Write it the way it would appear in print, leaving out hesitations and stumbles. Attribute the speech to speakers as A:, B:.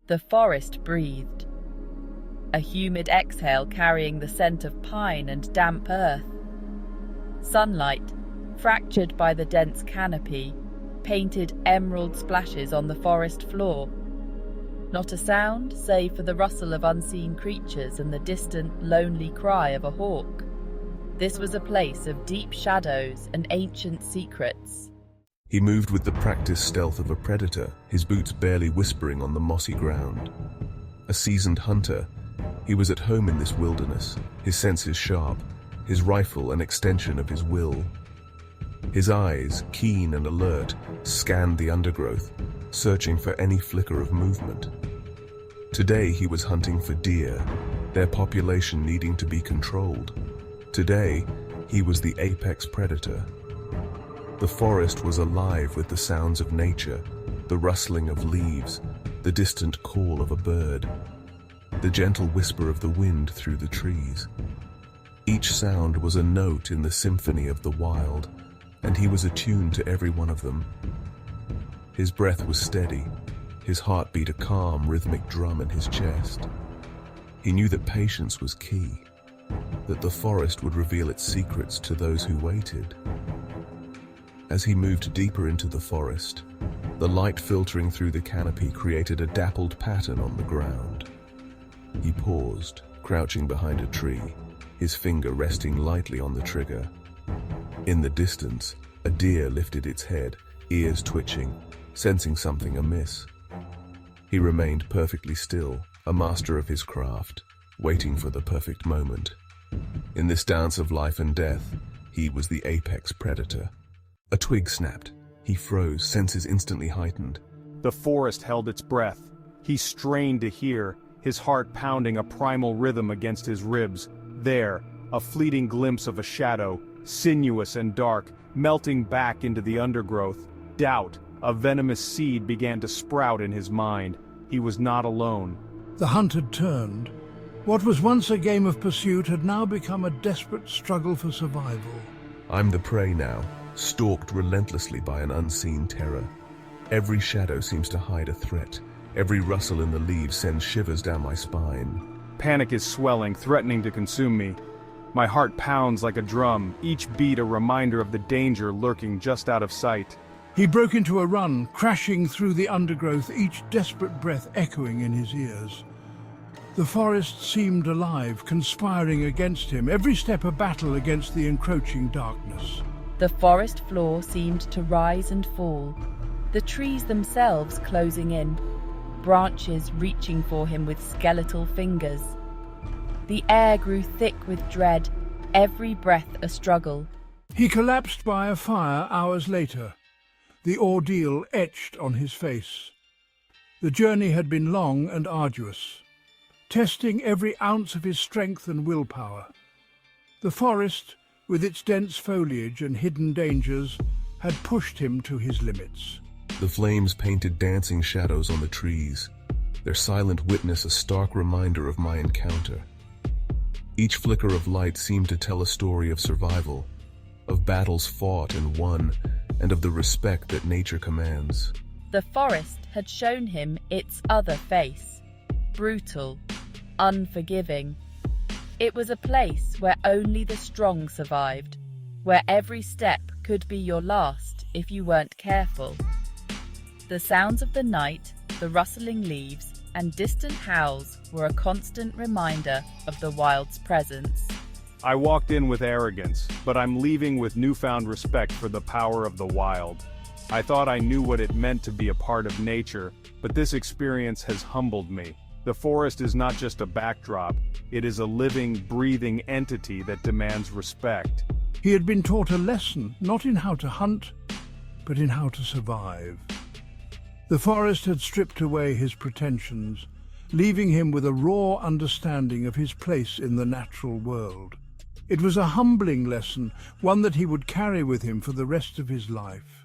A: The forest breathed, a humid exhale carrying the scent of pine and damp earth. Sunlight, fractured by the dense canopy, painted emerald splashes on the forest floor. Not a sound, save for the rustle of unseen creatures and the distant, lonely cry of a hawk. This was a place of deep shadows and ancient secrets.
B: He moved with the practiced stealth of a predator, his boots barely whispering on the mossy ground. A seasoned hunter, he was at home in this wilderness, his senses sharp, his rifle an extension of his will. His eyes, keen and alert, scanned the undergrowth, searching for any flicker of movement. Today he was hunting for deer, their population needing to be controlled. Today, he was the apex predator. The forest was alive with the sounds of nature, the rustling of leaves, the distant call of a bird, the gentle whisper of the wind through the trees. Each sound was a note in the symphony of the wild, and he was attuned to every one of them. His breath was steady, his heart beat a calm, rhythmic drum in his chest. He knew that patience was key, that the forest would reveal its secrets to those who waited. As he moved deeper into the forest, the light filtering through the canopy created a dappled pattern on the ground. He paused, crouching behind a tree, his finger resting lightly on the trigger. In the distance, a deer lifted its head, ears twitching, sensing something amiss. He remained perfectly still, a master of his craft, waiting for the perfect moment. In this dance of life and death, he was the apex predator. A twig snapped. He froze, senses instantly heightened.
C: The forest held its breath. He strained to hear, his heart pounding a primal rhythm against his ribs. There, a fleeting glimpse of a shadow, sinuous and dark, melting back into the undergrowth. Doubt, a venomous seed, began to sprout in his mind. He was not alone.
D: The hunt had turned. What was once a game of pursuit had now become a desperate struggle for survival.
B: I'm the prey now, stalked relentlessly by an unseen terror. Every shadow seems to hide a threat. Every rustle in the leaves sends shivers down my spine.
C: Panic is swelling, threatening to consume me. My heart pounds like a drum, each beat a reminder of the danger lurking just out of sight.
D: He broke into a run, crashing through the undergrowth, each desperate breath echoing in his ears. The forest seemed alive, conspiring against him, every step a battle against the encroaching darkness.
A: The forest floor seemed to rise and fall, the trees themselves closing in, branches reaching for him with skeletal fingers. The air grew thick with dread, every breath a struggle.
D: He collapsed by a fire hours later, the ordeal etched on his face. The journey had been long and arduous, testing every ounce of his strength and willpower. The forest, with its dense foliage and hidden dangers, had pushed him to his limits.
B: The flames painted dancing shadows on the trees, their silent witness a stark reminder of my encounter. Each flicker of light seemed to tell a story of survival, of battles fought and won, and of the respect that nature commands.
A: The forest had shown him its other face, brutal, unforgiving. It was a place where only the strong survived, where every step could be your last if you weren't careful. The sounds of the night, the rustling leaves, and distant howls were a constant reminder of the wild's presence.
C: I walked in with arrogance, but I'm leaving with newfound respect for the power of the wild. I thought I knew what it meant to be a part of nature, but this experience has humbled me. The forest is not just a backdrop, it is a living, breathing entity that demands respect.
D: He had been taught a lesson, not in how to hunt, but in how to survive. The forest had stripped away his pretensions, leaving him with a raw understanding of his place in the natural world. It was a humbling lesson, one that he would carry with him for the rest of his life.